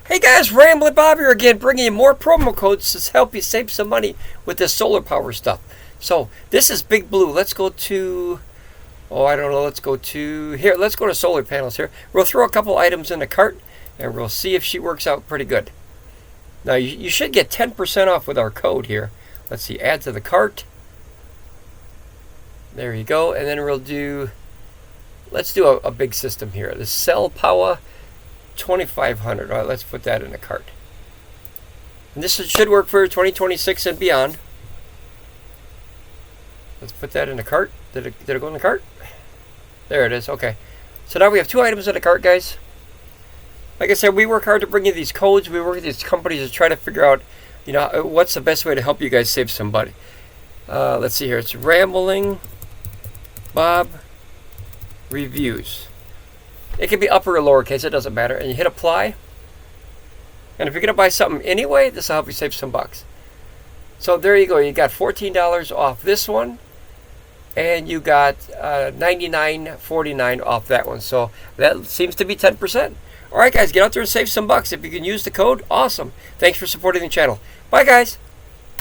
Hey guys, Ramblin Bob here again, bringing you more promo codes to help you save some money with this solar power stuff. So this is Big Blue. Let's go to, let's go to here. Let's go to solar panels here. We'll throw a couple items in the cart and we'll see if she works out pretty good. Now you should get 10% off with our code here. Let's see, add to the cart. There you go. And then let's do a big system here. The cell power 2500. All right, let's put that in the cart. And this should work for 2026 and beyond. Let's put that in the cart. Did it go in the cart? There it is. Okay. So now we have 2 items in the cart, guys. Like I said, we work hard to bring you these codes. We work with these companies to try to figure out, what's the best way to help you guys save some money. Let's see here. It's Ramblin Bob Reviews. It can be upper or lowercase, it doesn't matter. And you hit apply. And if you're going to buy something anyway, this will help you save some bucks. So there you go. You got $14 off this one. And you got $99.49 off that one. So that seems to be 10%. All right, guys, get out there and save some bucks. If you can use the code, awesome. Thanks for supporting the channel. Bye, guys.